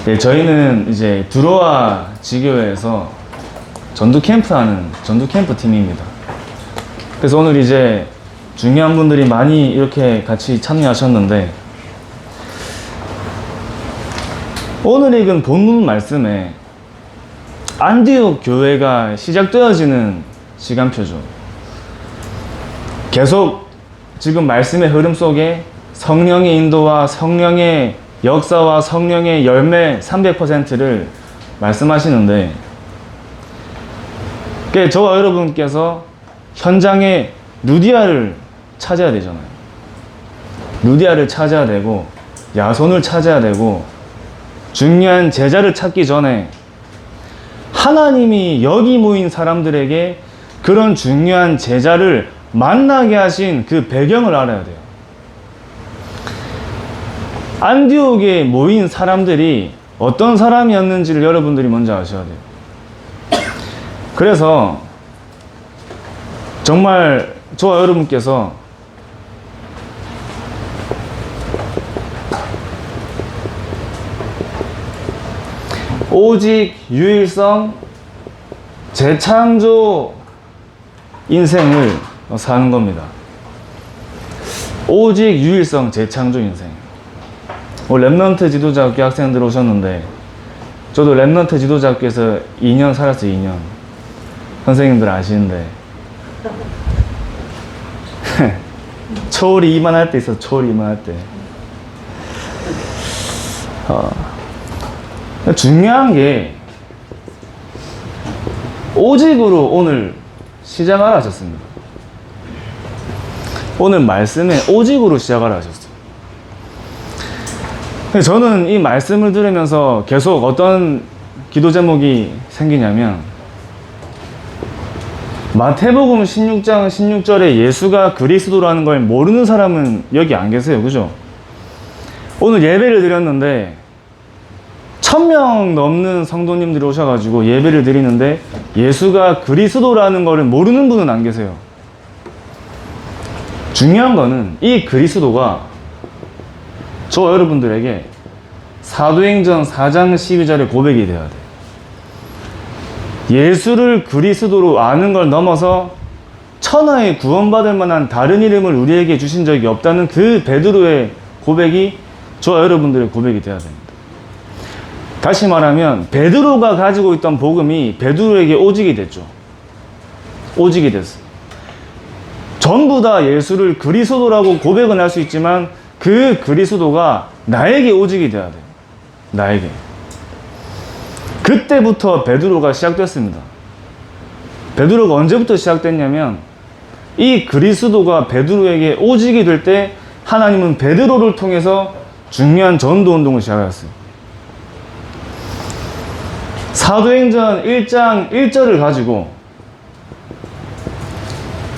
네, 저희는 이제 두로와 지교회에서 전도 캠프 팀입니다. 그래서 오늘 이제 중요한 분들이 많이 이렇게 같이 참여하셨는데, 오늘 읽은 본문 말씀에 안디옥 교회가 시작되어지는 시간표죠. 계속 지금 말씀의 흐름 속에 성령의 인도와 성령의 역사와 성령의 열매 300%를 말씀하시는데, 저와 여러분께서 현장에 루디아를 찾아야 되잖아요. 루디아를 찾아야 되고 야손을 찾아야 되고, 중요한 제자를 찾기 전에 하나님이 여기 모인 사람들에게 그런 중요한 제자를 만나게 하신 그 배경을 알아야 돼요. 안디옥에 모인 사람들이 어떤 사람이었는지를 여러분들이 먼저 아셔야 돼요. 그래서 정말 저와 여러분께서 오직 유일성 재창조 인생을 사는 겁니다. 오직 유일성 재창조 인생. 랩넌트 지도자학교 학생들 오셨는데, 저도 랩넌트 지도자학교에서 2년 살았어요. 2년. 선생님들 아시는데 초월이 이만할 때 있어. 초월이 이만할 때. 중요한 게 오직으로 오늘 시작하라 하셨습니다. 오늘 말씀에 오직으로 시작하라 하셨어요. 저는 이 말씀을 들으면서 계속 어떤 기도 제목이 생기냐면, 마태복음 16장 16절에 예수가 그리스도라는 걸 모르는 사람은 여기 안 계세요. 그죠? 오늘 예배를 드렸는데 1000명 넘는 성도님들이 오셔가지고 예배를 드리는데 예수가 그리스도라는 것을 모르는 분은 안 계세요. 중요한 거는 이 그리스도가 저 여러분들에게 사도행전 4장 12절의 고백이 되어야 돼요. 예수를 그리스도로 아는 걸 넘어서 천하에 구원받을 만한 다른 이름을 우리에게 주신 적이 없다는 그 베드로의 고백이 저와 여러분들의 고백이 되어야 됩니다. 다시 말하면 베드로가 가지고 있던 복음이 베드로에게 오직이 됐죠. 오직이 됐어요. 전부 다 예수를 그리스도라고 고백은 할 수 있지만 그 그리스도가 나에게 오직이 돼야 돼요. 나에게. 그때부터 베드로가 시작됐습니다. 베드로가 언제부터 시작됐냐면, 이 그리스도가 베드로에게 오직이 될 때 하나님은 베드로를 통해서 중요한 전도 운동을 시작했어요. 사도행전 1장 1절을 가지고,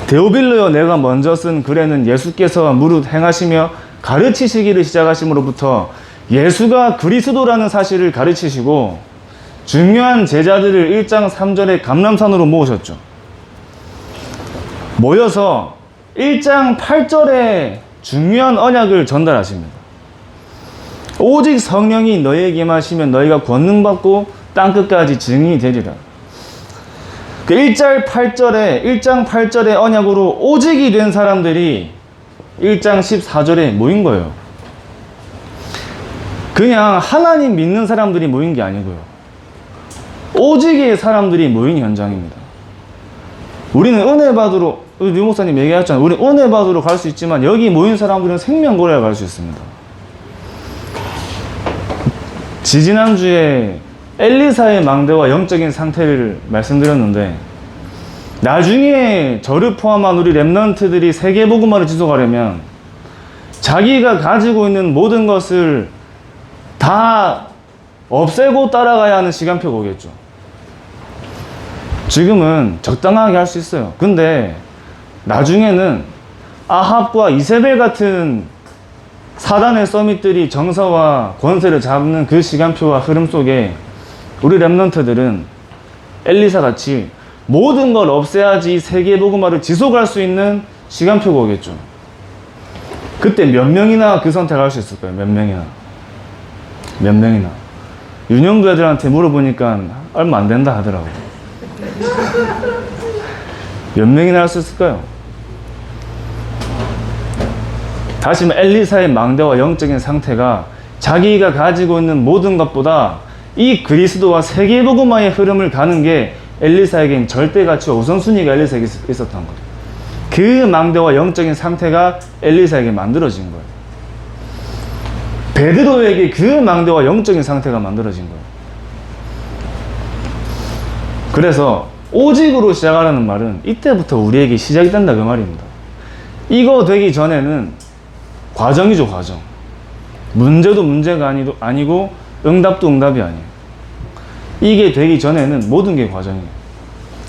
데오빌로여 내가 먼저 쓴 글에는 예수께서 무릇 행하시며 가르치시기를 시작하심으로부터 예수가 그리스도라는 사실을 가르치시고 중요한 제자들을 1장 3절에 감람산으로 모으셨죠. 모여서 1장 8절에 중요한 언약을 전달하십니다. 오직 성령이 너희에게 임하시면 너희가 권능받고 땅끝까지 증인이 되리라. 그 1장 8절의 언약으로 오직이 된 사람들이 1장 14절에 모인 거예요. 그냥 하나님 믿는 사람들이 모인 게 아니고요. 오직의 사람들이 모인 현장입니다. 우리는 은혜 받으러, 류 목사님 얘기하셨잖아요. 우리 은혜 받으러 갈 수 있지만 여기 모인 사람들은 생명고래에 갈 수 있습니다. 지지난주에 엘리사의 망대와 영적인 상태를 말씀드렸는데, 나중에 저를 포함한 우리 랩넌트들이 세계복음화를 지속하려면 자기가 가지고 있는 모든 것을 다 없애고 따라가야 하는 시간표가 오겠죠. 지금은 적당하게 할 수 있어요. 근데 나중에는 아합과 이세벨 같은 사단의 서밋들이 정서와 권세를 잡는 그 시간표와 흐름 속에 우리 랩넌트들은 엘리사 같이 모든 걸 없애야지 세계 복음화를 지속할 수 있는 시간표가 오겠죠. 그때 몇 명이나 그 선택할 수 있을 거예요. 몇 명이나. 유년부 애들한테 물어보니까 얼마 안 된다 하더라고. 몇 명이나 할 수 있을까요? 다시 말해 엘리사의 망대와 영적인 상태가 자기가 가지고 있는 모든 것보다 이 그리스도와 세계복음화의 흐름을 가는 게 엘리사에겐 절대 가치와 우선순위가 엘리사에게 있었던 거예요. 그 망대와 영적인 상태가 엘리사에게 만들어진 거예요. 베드로에게 그 망대와 영적인 상태가 만들어진 거예요. 그래서 오직으로 시작하라는 말은 이때부터 우리에게 시작이 된다 그 말입니다. 이거 되기 전에는 과정이죠, 과정. 문제도 문제가 아니고 응답도 응답이 아니에요. 이게 되기 전에는 모든 게 과정이에요.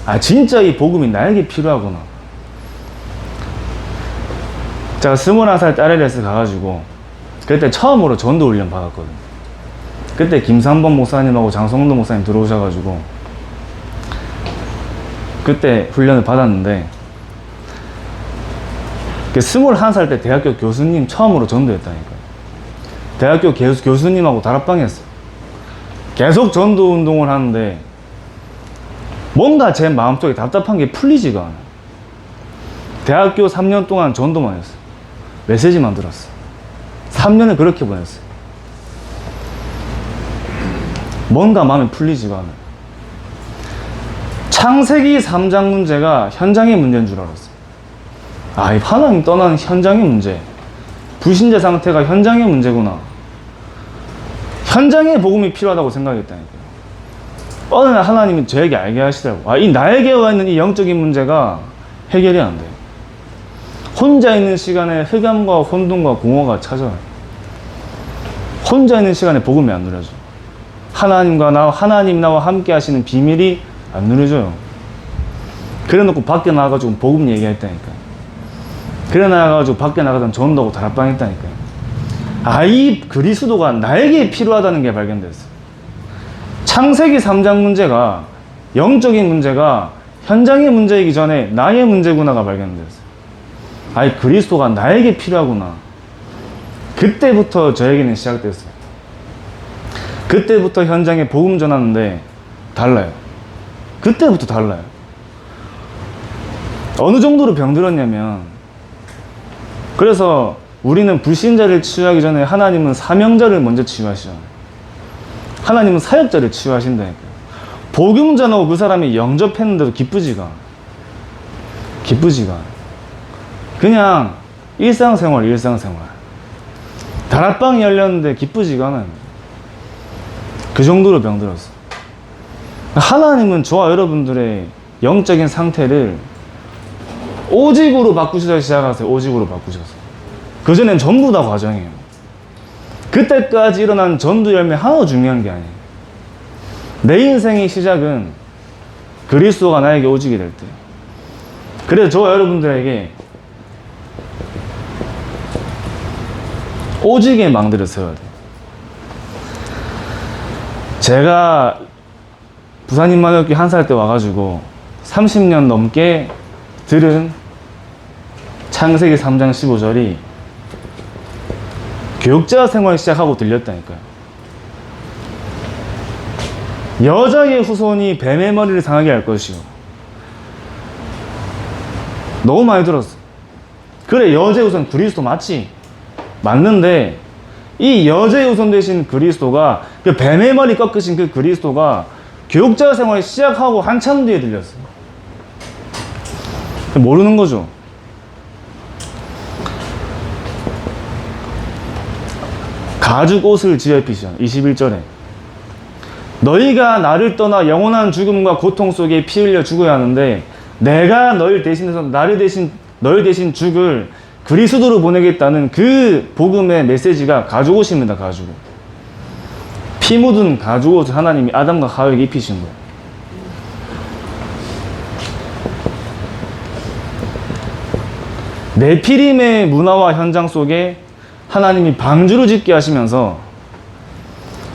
아, 진짜 이 복음이 나에게 필요하구나. 제가 21살 딸에레스 가가지고 그때 처음으로 전도 훈련 받았거든요. 그때 김삼범 목사님하고 장성도 목사님 들어오셔가지고 그때 훈련을 받았는데 21살 때 대학교 교수님 처음으로 전도했다니까요. 대학교 교수님하고 다락방 했어요. 계속 전도 운동을 하는데 뭔가 제 마음속에 답답한 게 풀리지가 않아요. 대학교 3년 동안 전도만 했어요. 메시지만 들었어요. 3년을 그렇게 보냈어요. 뭔가 마음이 풀리지가 않아요. 창세기 3장 문제가 현장의 문제인 줄 알았어요. 아, 이 하나님 떠난 현장의 문제. 불신자 상태가 현장의 문제구나. 현장의 복음이 필요하다고 생각했다니까요. 어느 날 하나님이 저에게 알게 하시더라고요. 아, 이 나에게 와 있는 이 영적인 문제가 해결이 안 돼요. 혼자 있는 시간에 흑암과 혼돈과 공허가 찾아와요. 혼자 있는 시간에 복음이 안 누려져. 하나님 나와 함께 하시는 비밀이 안 누려져요. 그래 놓고 밖에 나가가지고 복음 얘기했다니까요. 그래 나가가지고 밖에 나가던 전도하고 다락방 했다니까요. 아, 이 그리스도가 나에게 필요하다는 게 발견됐어요. 창세기 3장 문제가, 영적인 문제가 현장의 문제이기 전에 나의 문제구나가 발견됐어요. 아, 이 그리스도가 나에게 필요하구나. 그때부터 저에게는 시작됐어요. 그때부터 현장에 복음 전하는데 달라요. 그때부터 달라요. 어느 정도로 병들었냐면, 그래서 우리는 불신자를 치유하기 전에 하나님은 사명자를 먼저 치유하시잖아요. 하나님은 사역자를 치유하신다니까요. 복음 전하고 그 사람이 영접했는데도 기쁘지가 않아요. 기쁘지가 않아요. 그냥 일상생활. 다락방이 열렸는데 기쁘지가 않아요. 그 정도로 병들었어요. 하나님은 저와 여러분들의 영적인 상태를 오직으로 바꾸셔서 시작하세요. 오직으로 바꾸셔서. 그전엔 전부 다 과정이에요. 그때까지 일어난 전도 열매 하나도 중요한 게 아니에요. 내 인생의 시작은 그리스도가 나에게 오직이 될 때. 그래서 저와 여러분들에게 오직의 망대를 세워야 돼요. 제가 부산인만학교 1살 때 와가지고 30년 넘게 들은 창세기 3장 15절이 교육자 생활 시작하고 들렸다니까요. 여자의 후손이 뱀의 머리를 상하게 할 것이요. 너무 많이 들었어. 그래, 여자의 후손 그리스도 맞지? 맞는데 이 여자의 후손 되신 그리스도가, 그 뱀의 머리 꺾으신 그 그리스도가 교육자 생활 시작하고 한참 뒤에 들렸어요. 모르는 거죠. 가죽 옷을 지어 입히시잖아요. 21절에 너희가 나를 떠나 영원한 죽음과 고통 속에 피 흘려 죽어야 하는데 내가 너희를 대신해서 너희 대신 죽을 그리스도로 보내겠다는 그 복음의 메시지가 가죽 옷입니다. 가죽 옷. 피 묻은 가죽 옷을 하나님이 아담과 하와에게 입히신 거예요. 네피림의 문화와 현장 속에 하나님이 방주를 짓게 하시면서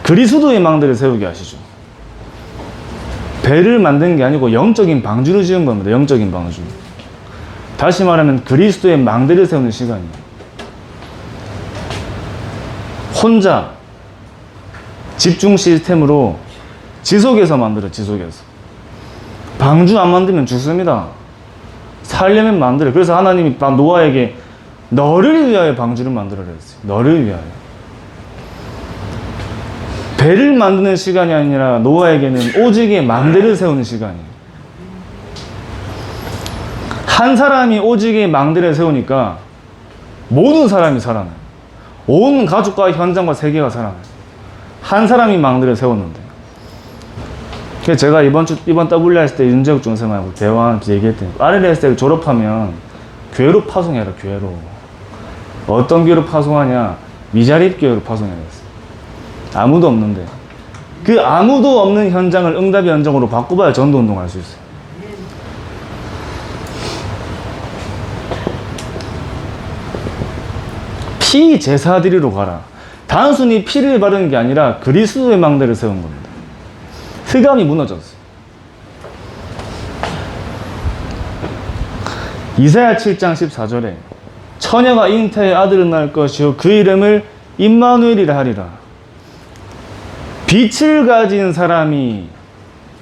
그리스도의 망대를 세우게 하시죠. 배를 만든 게 아니고 영적인 방주를 지은 겁니다. 영적인 방주. 다시 말하면 그리스도의 망대를 세우는 시간이에요. 혼자 집중 시스템으로 지속해서 만들어. 지속해서. 방주 안 만들면 죽습니다. 살려면 만들어. 그래서 하나님이 노아에게 너를 위하여 방주를 만들어라 했어요. 너를 위하여. 배를 만드는 시간이 아니라 노아에게는 오직의 망대를 세우는 시간이에요. 한 사람이 오직의 망대를 세우니까 모든 사람이 살아나요. 온 가족과 현장과 세계가 살아나요. 한 사람이 망대를 세웠는데. 그래서 제가 이번 WRS 때 윤재욱 중생하고 대화하면서 얘기했더니 RLS를 졸업하면 교회로 파송해라. 교회로. 어떤 교회로 파송하냐? 미자립 교회로 파송해라 했어요. 아무도 없는데. 그 아무도 없는 현장을 응답의 현장으로 바꿔봐야 전도운동을 할 수 있어요. 피 제사 드리러 가라. 단순히 피를 바르는 게 아니라 그리스도의 망대를 세운 겁니다. 흑암이 무너졌어요. 이사야 7장 14절에 처녀가 잉태의 아들을 낳을 것이요 그 이름을 임마누엘이라 하리라. 빛을 가진 사람이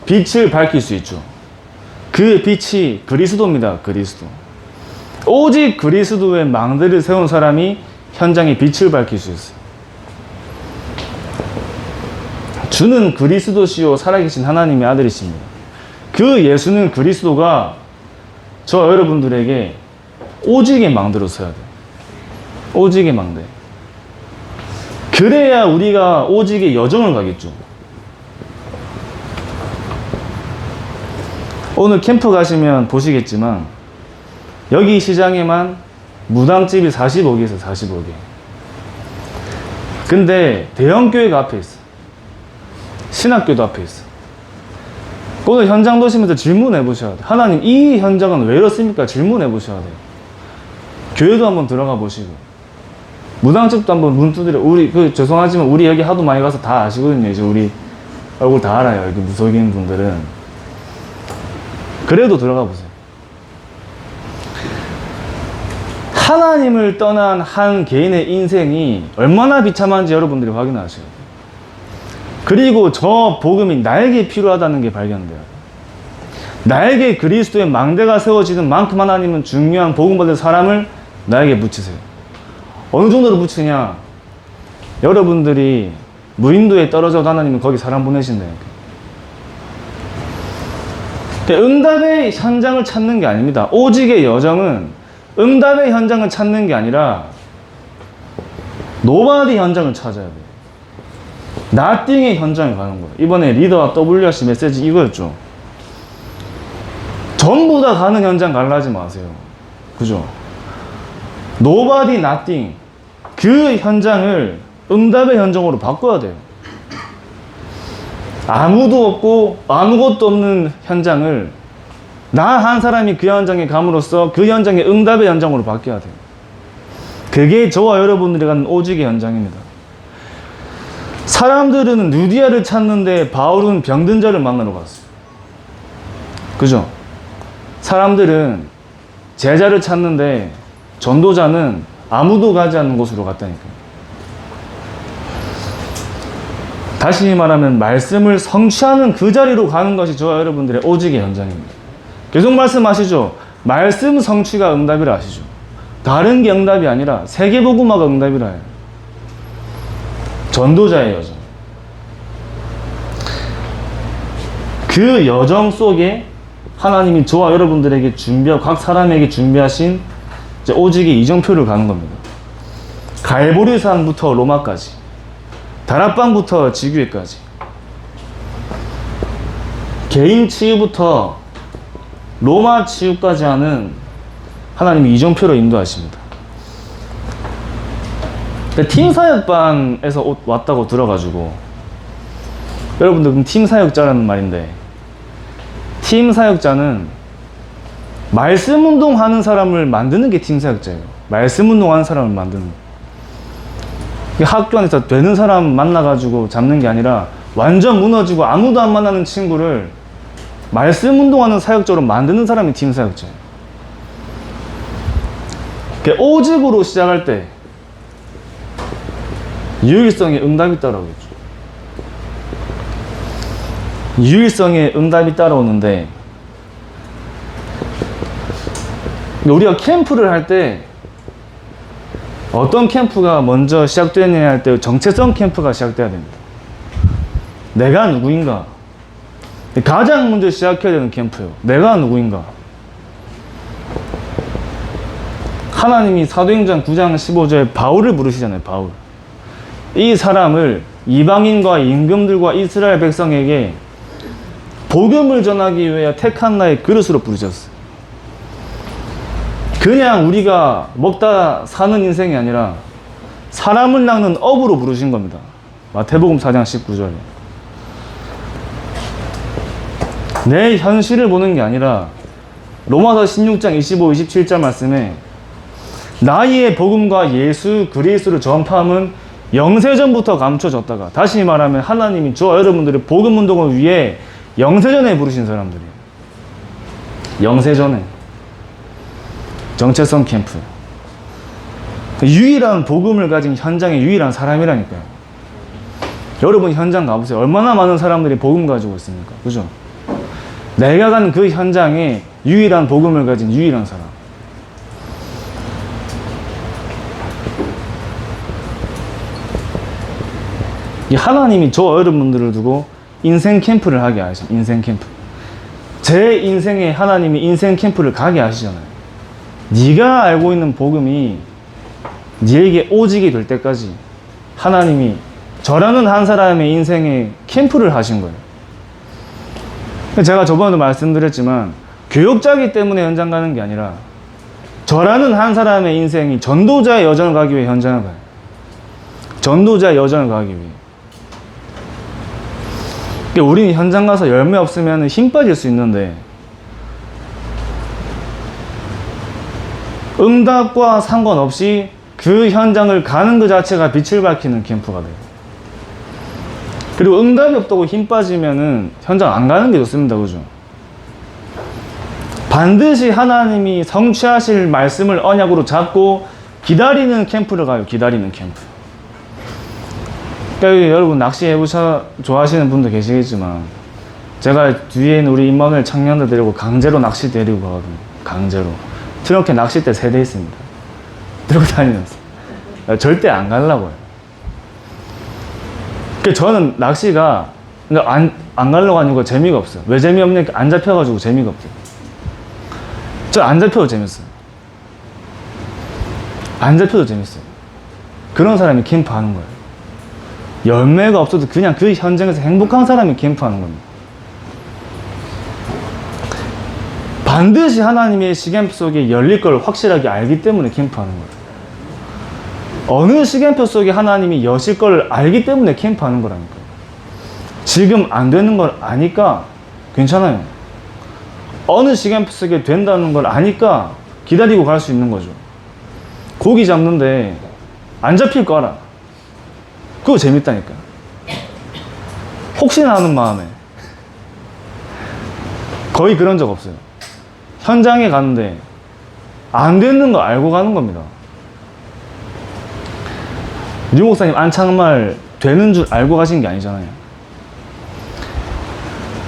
빛을 밝힐 수 있죠. 그 빛이 그리스도입니다. 그리스도. 오직 그리스도의 망대를 세운 사람이 현장에 빛을 밝힐 수 있어요. 주는 그리스도시요 살아계신 하나님의 아들이십니다. 그 예수는 그리스도가 저 여러분들에게 오직의 망대로 서야 돼요. 오직의 망대. 그래야 우리가 오직의 여정을 가겠죠. 오늘 캠프 가시면 보시겠지만 여기 시장에만 무당집이 45개 있어요. 45개. 근데 대형교회가 앞에 있어. 신학교도 앞에 있어. 오늘 현장 도시면서 질문해 보셔야 돼요. 하나님, 이 현장은 왜 이렇습니까? 질문해 보셔야 돼요. 교회도 한번 들어가 보시고, 무당집도 한번 문 두드려. 죄송하지만 우리 여기 하도 많이 가서 다 아시거든요. 이제 우리 얼굴 다 알아요. 여기 무속인 분들은. 그래도 들어가 보세요. 하나님을 떠난 한 개인의 인생이 얼마나 비참한지 여러분들이 확인하셔야 돼요. 그리고 저 복음이 나에게 필요하다는 게 발견돼요. 나에게 그리스도의 망대가 세워지는 만큼 하나님은 중요한 복음 받을 사람을 나에게 붙이세요. 어느 정도로 붙이냐? 여러분들이 무인도에 떨어져도 하나님은 거기 사람 보내신다니까. 응답의 현장을 찾는 게 아닙니다. 오직의 여정은 응답의 현장을 찾는 게 아니라 노바디 현장을 찾아야 돼요. 나띵의 현장에 가는 거예요. 이번에 리더와 WRC 메시지 이거였죠. 전부 다 가는 현장 갈라지 마세요. 그죠? Nobody, nothing. 그 현장을 응답의 현장으로 바꿔야 돼요. 아무도 없고 아무것도 없는 현장을 나 한 사람이 그 현장에 감으로써 그 현장의 응답의 현장으로 바뀌어야 돼요. 그게 저와 여러분들이 가는 오직의 현장입니다. 사람들은 누디아를 찾는데 바울은 병든 자를 만나러 갔어요. 그죠? 사람들은 제자를 찾는데 전도자는 아무도 가지 않는 곳으로 갔다니까요. 다시 말하면 말씀을 성취하는 그 자리로 가는 것이 저와 여러분들의 오직의 현장입니다. 계속 말씀하시죠. 말씀 성취가 응답이라 하시죠. 다른 게 응답이 아니라 세계복음화가 응답이라 해요. 전도자의 여정. 그 여정 속에 하나님이 저와 여러분들에게 각 사람에게 준비하신 오직의 이정표를 가는 겁니다. 갈보리산부터 로마까지, 다락방부터 지교회까지, 개인 치유부터 로마 치유까지 하는 하나님이 이정표로 인도하십니다. 팀사역반에서 왔다고 들어가지고 여러분들 그럼 팀사역자라는 말인데, 팀사역자는 말씀운동 하는 사람을 만드는 게 팀사역자예요. 말씀운동 하는 사람을 만드는. 학교 안에서 되는 사람 만나가지고 잡는 게 아니라 완전 무너지고 아무도 안 만나는 친구를 말씀운동하는 사역자로 만드는 사람이 팀사역자예요. 오직으로 시작할 때 유일성에 응답이 있다라고 했죠. 유일성에 응답이 따라오는데, 우리가 캠프를 할 때 어떤 캠프가 먼저 시작되느냐 할 때 정체성 캠프가 시작돼야 됩니다. 내가 누구인가? 가장 먼저 시작해야 되는 캠프예요. 내가 누구인가? 하나님이 사도행전 9장 15절에 바울을 부르시잖아요. 바울. 이 사람을 이방인과 임금들과 이스라엘 백성에게 복음을 전하기 위해 택한 나의 그릇으로 부르셨어요. 그냥 우리가 먹다 사는 인생이 아니라 사람을 낚는 업으로 부르신 겁니다. 마태복음 4장 19절에. 내 현실을 보는 게 아니라 로마서 16장 25, 27절 말씀에 나의 복음과 예수 그리스도를 전파함은 영세전부터 감춰졌다가, 다시 말하면 하나님이 저와 여러분들의 복음 운동을 위해 영세전에 부르신 사람들이에요. 영세전에. 정체성 캠프. 유일한 복음을 가진 현장의 유일한 사람이라니까요. 여러분 현장 가보세요. 얼마나 많은 사람들이 복음 가지고 있습니까? 그죠? 내가 가는 그 현장에 유일한 복음을 가진 유일한 사람. 하나님이 저와 여러분들을 두고 인생 캠프를 하게 하시죠. 인생 캠프. 제 인생에 하나님이 인생 캠프를 가게 하시잖아요. 네가 알고 있는 복음이 네에게 오직이 될 때까지 하나님이 저라는 한 사람의 인생에 캠프를 하신 거예요. 제가 저번에도 말씀드렸지만 교역자이기 때문에 현장 가는 게 아니라 저라는 한 사람의 인생이 전도자의 여정을 가기 위해 현장을 가요. 전도자의 여정을 가기 위해. 우리는 현장 가서 열매 없으면 힘 빠질 수 있는데 응답과 상관없이 그 현장을 가는 그 자체가 빛을 밝히는 캠프가 돼요. 그리고 응답이 없다고 힘 빠지면은 현장 안 가는 게 좋습니다. 그죠? 반드시 하나님이 성취하실 말씀을 언약으로 잡고 기다리는 캠프를 가요. 기다리는 캠프. 그러니까 여러분 낚시 해보셔 좋아하시는 분도 계시겠지만 제가 뒤에 있는 우리 임마누엘 청년들 데리고 강제로 낚시 데리고 가거든요. 강제로. 트렁크에 낚싯대 3대 있습니다. 들고 다니면서. 절대 안 가려고요. 저는 낚시가 안 가려고 하는 거 재미가 없어요. 왜 재미없냐니까 안 잡혀가지고 재미가 없어요. 저 안 잡혀도 재밌어요. 안 잡혀도 재밌어요. 그런 사람이 캠프하는 거예요. 열매가 없어도 그냥 그 현장에서 행복한 사람이 캠프하는 겁니다. 반드시 하나님의 시간표 속에 열릴 걸 확실하게 알기 때문에 캠프하는 거예요. 어느 시간표 속에 하나님이 여실 걸 알기 때문에 캠프하는 거라니까요. 지금 안 되는 걸 아니까 괜찮아요. 어느 시간표 속에 된다는 걸 아니까 기다리고 갈 수 있는 거죠. 고기 잡는데 안 잡힐 거 알아. 그거 재밌다니까. 혹시나 하는 마음에. 거의 그런 적 없어요. 현장에 가는데 안 되는 거 알고 가는 겁니다. 유 목사님 안창말 되는 줄 알고 가신 게 아니잖아요.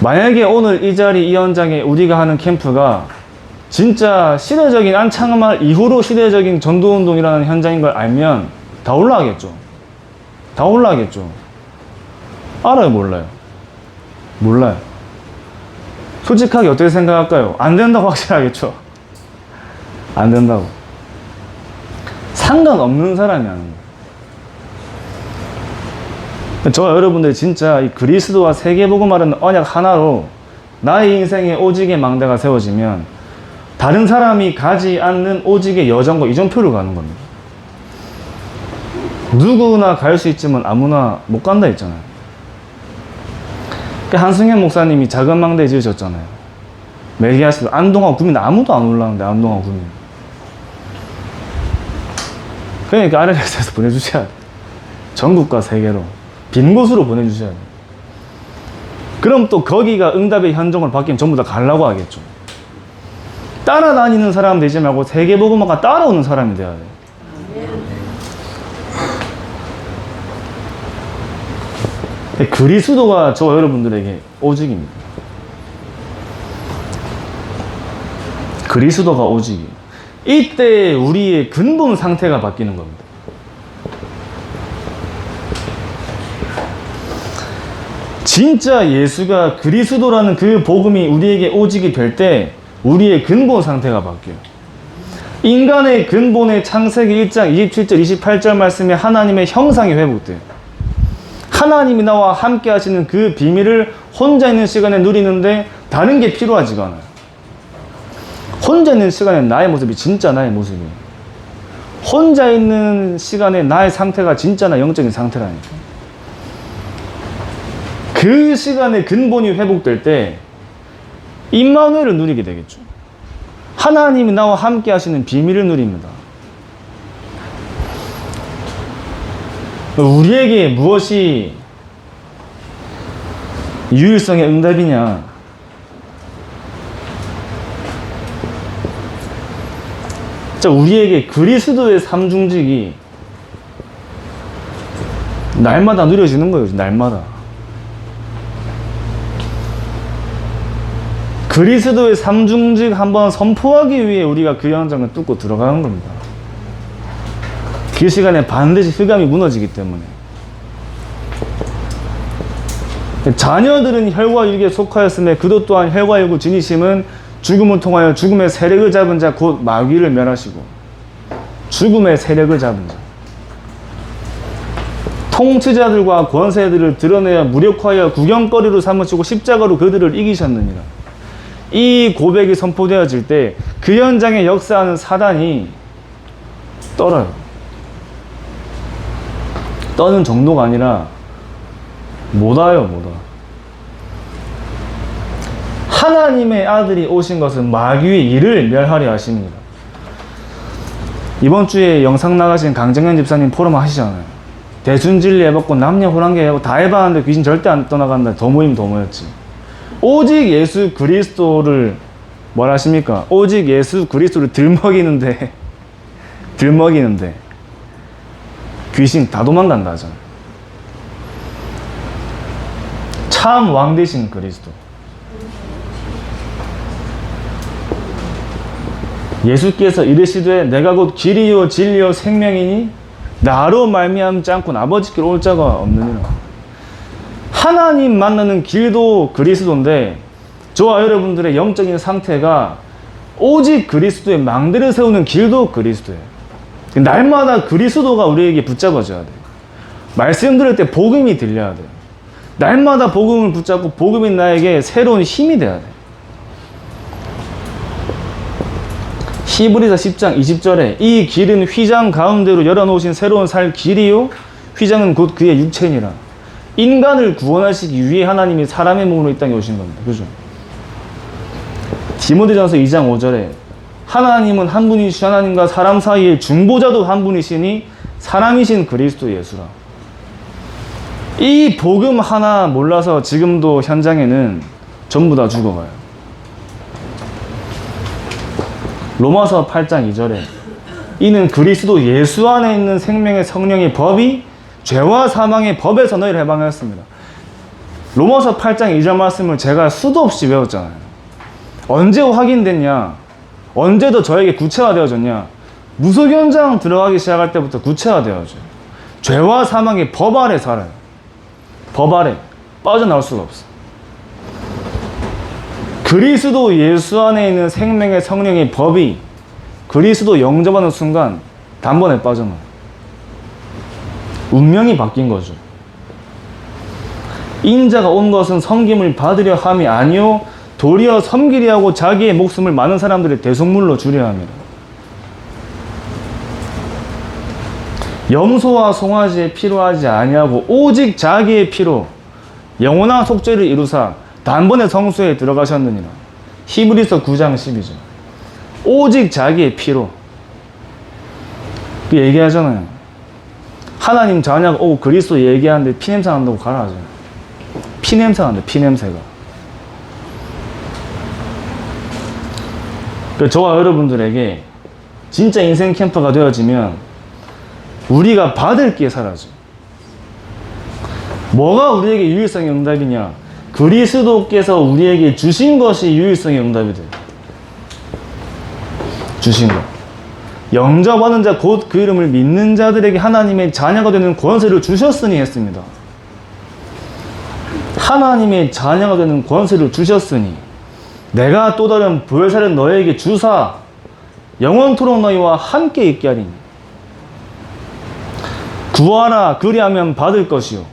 만약에 오늘 이 자리 이 현장에 우리가 하는 캠프가 진짜 시대적인 안창말 이후로 시대적인 전도운동이라는 현장인 걸 알면 다 올라가겠죠. 다 올라가겠죠. 알아요? 몰라요? 몰라요. 솔직하게 어떻게 생각할까요? 안 된다고 확실하겠죠. 안 된다고. 상관없는 사람이 하는 거예요. 저와 여러분들이 진짜 이 그리스도와 세계복음하는 언약 하나로 나의 인생에 오직의 망대가 세워지면 다른 사람이 가지 않는 오직의 여정과 이정표를 가는 겁니다. 누구나 갈 수 있지만 아무나 못 간다 했잖아요. 한승현 목사님이 작은 망대 지으셨잖아요. 매기하시도 안동하고 구민 아무도 안 올라오는데 안동하고 구민. 그러니까 RLS에서 보내주셔야 돼요. 전국과 세계로. 빈 곳으로 보내주셔야 돼요. 그럼 또 거기가 응답의 현종을 바뀌면 전부 다 가려고 하겠죠. 따라다니는 사람 되지 말고 세계복음화가 따라오는 사람이 돼야 돼요. 그리스도가 저와 여러분들에게 오직입니다. 그리스도가 오직이에요. 이때 우리의 근본 상태가 바뀌는 겁니다. 진짜 예수가 그리스도라는 그 복음이 우리에게 오직이 될 때 우리의 근본 상태가 바뀌어요. 인간의 근본의 창세기 1장 27절 28절 말씀에 하나님의 형상이 회복돼요. 하나님이 나와 함께 하시는 그 비밀을 혼자 있는 시간에 누리는데 다른 게 필요하지가 않아요. 혼자 있는 시간에 나의 모습이 진짜 나의 모습이에요. 혼자 있는 시간에 나의 상태가 진짜 나 영적인 상태라니까. 그 시간에 근본이 회복될 때 임마누엘을 누리게 되겠죠. 하나님이 나와 함께 하시는 비밀을 누립니다. 우리에게 무엇이 유일성의 응답이냐? 자, 우리에게 그리스도의 삼중직이 날마다 누려지는 거예요. 날마다. 그리스도의 삼중직 한번 선포하기 위해 우리가 그 현장을 뚫고 들어가는 겁니다. 그 시간에 반드시 흑암이 무너지기 때문에. 자녀들은 혈과 육에 속하였음에 그도 또한 혈과 육을 지니심은 죽음을 통하여 죽음의 세력을 잡은 자 곧 마귀를 멸하시고 죽음의 세력을 잡은 자 통치자들과 권세들을 드러내어 무력화하여 구경거리로 삼으시고 십자가로 그들을 이기셨느니라. 이 고백이 선포되어질 때 그 현장에 역사하는 사단이 떨어요. 떠는 정도가 아니라 못 와요. 못 와. 하나님의 아들이 오신 것은 마귀의 일을 멸하려 하십니다. 이번 주에 영상 나가신 강정현 집사님 포럼 하시잖아요. 대순진리 해봤고 남녀 호랑개 해봤고 다 해봤는데 귀신 절대 안 떠나간다. 더 모이면 더 모였지. 오직 예수 그리스도를 뭘 하십니까? 오직 예수 그리스도를 들먹이는데 귀신 다 도망간다 하잖아요. 참 왕 되신 그리스도. 예수께서 이르시되 내가 곧 길이요 진리요 생명이니 나로 말미암지 않고는 아버지께 올 자가 없느니라. 하나님 만나는 길도 그리스도인데 저와 여러분들의 영적인 상태가 오직 그리스도의 망대를 세우는 길도 그리스도예요. 날마다 그리스도가 우리에게 붙잡아져야 돼요. 말씀 들을 때 복음이 들려야 돼요. 날마다 복음을 붙잡고 복음이 나에게 새로운 힘이 돼야 돼요. 히브리서 10장 20절에 이 길은 휘장 가운데로 열어놓으신 새로운 살 길이요 휘장은 곧 그의 육체니라. 인간을 구원하시기 위해 하나님이 사람의 몸으로 이 땅에 오신 겁니다. 그죠? 디모데전서 2장 5절에 하나님은 한 분이시 하나님과 사람 사이의 중보자도 한 분이시니 사람이신 그리스도 예수라. 이 복음 하나 몰라서 지금도 현장에는 전부 다 죽어가요. 로마서 8장 2절에 이는 그리스도 예수 안에 있는 생명의 성령의 법이 죄와 사망의 법에서 너희를 해방하였습니다. 로마서 8장 2절 말씀을 제가 수도 없이 외웠잖아요. 언제 확인됐냐? 언제 더 저에게 구체화되어졌냐? 무속 현장 들어가기 시작할 때부터 구체화되어져요. 죄와 사망의 법 아래 살아요. 법 아래 빠져나올 수가 없어. 그리스도 예수 안에 있는 생명의 성령의 법이 그리스도 영접하는 순간 단번에 빠져나와요. 운명이 바뀐 거죠. 인자가 온 것은 섬김을 받으려 함이 아니요 도리어 섬기려 하고 자기의 목숨을 많은 사람들의 대속물로 주려 합니다. 염소와 송아지에 필요하지 아니하고 오직 자기의 피로 영원한 속죄를 이루사 단번에 성소에 들어가셨느니라. 히브리서 9장 12절. 오직 자기의 피로. 그 얘기하잖아요. 하나님 자녀가 오고 그리스도 얘기하는데 피냄새 난다고 가라 하잖아요. 피냄새 난다. 피냄새가. 저와 여러분들에게 진짜 인생 캠프가 되어지면 우리가 받을 게 사라져. 뭐가 우리에게 유일성의 응답이냐? 그리스도께서 우리에게 주신 것이 유일성의 응답이 돼요. 주신 것. 영접하는 자 곧 그 이름을 믿는 자들에게 하나님의 자녀가 되는 권세를 주셨으니 했습니다. 하나님의 자녀가 되는 권세를 주셨으니 내가 또 다른 보혜사를 너에게 주사 영원토록 너희와 함께 있게 하리니 구하라 그리하면 받을 것이요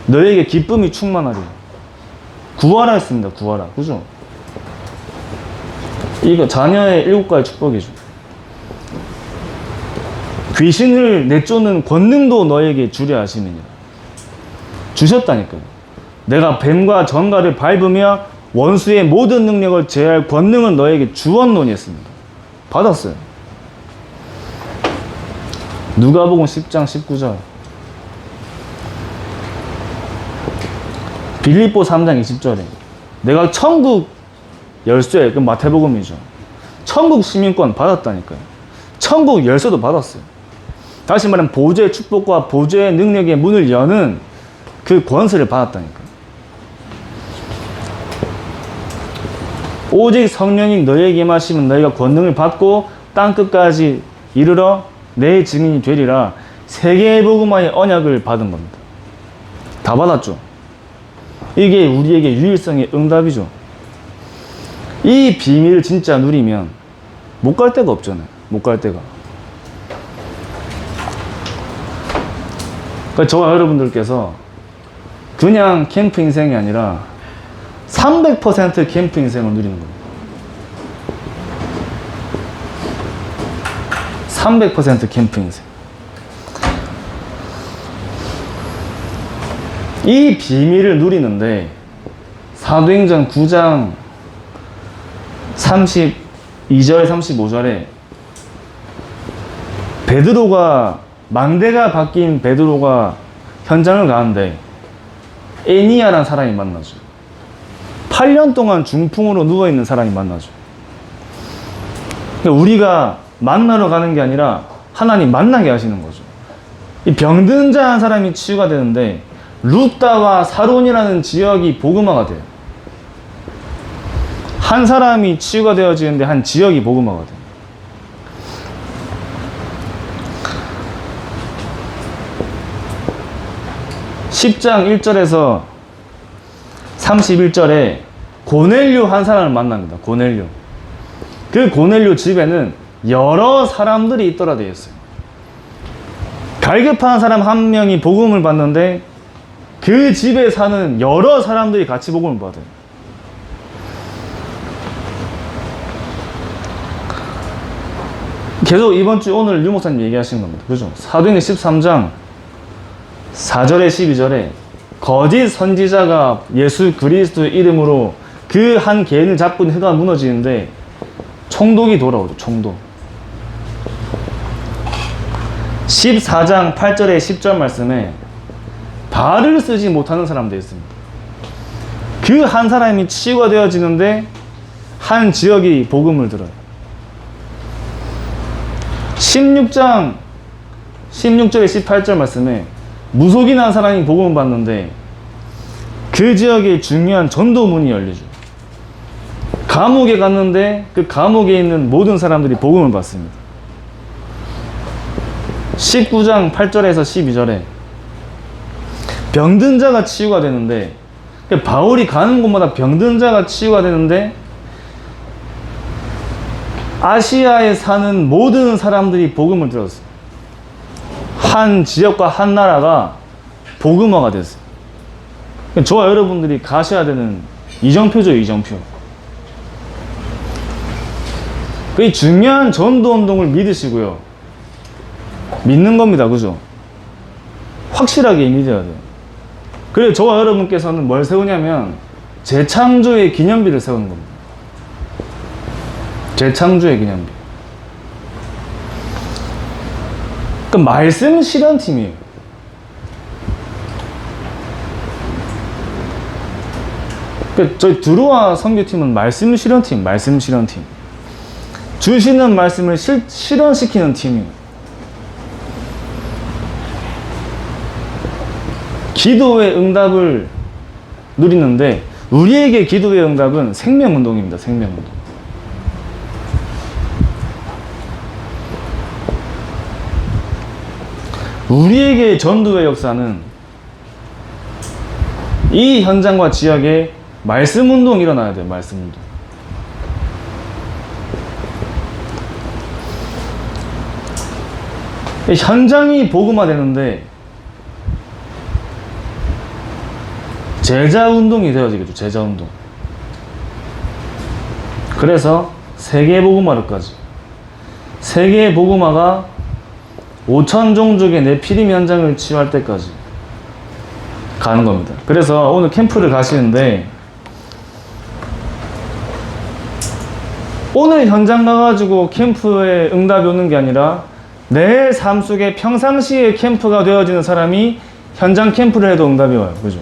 너에게 기쁨이 충만하리. 구하라 했습니다. 구하라. 그죠? 이거 자녀의 7가지 축복이죠. 귀신을 내쫓는 권능도 너에게 주려 하시느니라. 주셨다니까요. 내가 뱀과 전갈을 밟으며 원수의 모든 능력을 제할 권능을 너에게 주었노니 했습니다. 받았어요. 누가복음 10장 19절, 빌립보 3장 20절에 내가 천국 열쇠, 그 마태복음이죠. 천국 시민권 받았다니까요. 천국 열쇠도 받았어요. 다시 말하면 보좌의 축복과 보좌의 능력의 문을 여는 그 권세를 받았다니까요. 오직 성령이 너희에게 임하시면 너희가 권능을 받고 땅끝까지 이르러 내 증인이 되리라. 세계의 복음화의 언약을 받은 겁니다. 다 받았죠. 이게 우리에게 유일성의 응답이죠. 이 비밀을 진짜 누리면 못 갈 데가 없잖아요. 못 갈 데가. 그러니까 저와 여러분들께서 그냥 캠프 인생이 아니라 300% 캠프 인생을 누리는 겁니다. 300% 캠프 인생. 이 비밀을 누리는데 사도행전 9장 32절 35절에 베드로가 망대가 바뀐 베드로가 현장을 가는데 에니아라는 사람이 만나죠. 8년 동안 중풍으로 누워있는 사람이 만나죠. 그러니까 우리가 만나러 가는 게 아니라 하나님 만나게 하시는 거죠. 이 병든 자 한 사람이 치유가 되는데 루따와 사론이라는 지역이 복음화가 돼요. 한 사람이 치유가 되어지는데 한 지역이 복음화가 돼요. (10장 1절에서) 31절에 고넬료 한 사람을 만납니다. 고넬료. 그 고넬료 집에는 여러 사람들이 있더라 되어 있어요. 갈급한 사람 한 명이 복음을 받는데 그 집에 사는 여러 사람들이 같이 복음을 받아요. 계속 이번 주 오늘 유 목사님 얘기하신 겁니다. 그죠? 사도행전 13장 4절에 12절에 거짓 선지자가 예수 그리스도의 이름으로 그 한 개인을 잡고 있는 회가 무너지는데 총독이 돌아오죠. 총독. 14장 8절에 10절 말씀에 발을 쓰지 못하는 사람도 있습니다. 그 한 사람이 치유가 되어지는데 한 지역이 복음을 들어요. 16장 16절에 18절 말씀에 무속인 한 사람이 복음을 받는데 그 지역에 중요한 전도문이 열리죠. 감옥에 갔는데 그 감옥에 있는 모든 사람들이 복음을 받습니다. 19장 8절에서 12절에 병든 자가 치유가 되는데 바울이 가는 곳마다 병든 자가 치유가 되는데 아시아에 사는 모든 사람들이 복음을 들었어요. 한 지역과 한 나라가 복음화가 됐어요. 저와 여러분들이 가셔야 되는 이정표죠. 이정표. 그 중요한 전도운동을 믿으시고요. 믿는 겁니다. 그죠? 확실하게 믿어야 돼요. 그래서 저와 여러분께서는 뭘 세우냐면 재창조의 기념비를 세우는 겁니다. 재창조의 기념비. 그 말씀 실현팀이에요. 그 저희 드루아 선교팀은 말씀 실현팀, 말씀 실현팀. 주시는 말씀을 실현시키는 팀이에요. 기도의 응답을 누리는데, 우리에게 기도의 응답은 생명운동입니다. 생명운동. 우리에게 전도의 역사는 이 현장과 지역에 말씀운동이 일어나야 돼요. 말씀운동. 현장이 복음화되는데 제자운동이 되어지겠죠. 제자운동. 그래서 세계복음화로까지, 세계 복음화가 5천 종족의 네피림 현장을 치유할 때까지 가는 겁니다. 그래서 오늘 캠프를 가시는데, 오늘 현장 가가지고 캠프에 응답이 오는 게 아니라 내 삶 속에 평상시에 캠프가 되어지는 사람이 현장 캠프를 해도 응답이 와요. 그죠?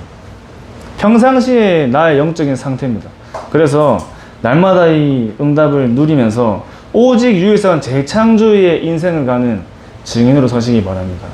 평상시에 나의 영적인 상태입니다. 그래서 날마다 이 응답을 누리면서 오직 유일성한 재창조의 인생을 가는 증인으로 서시기 바랍니다.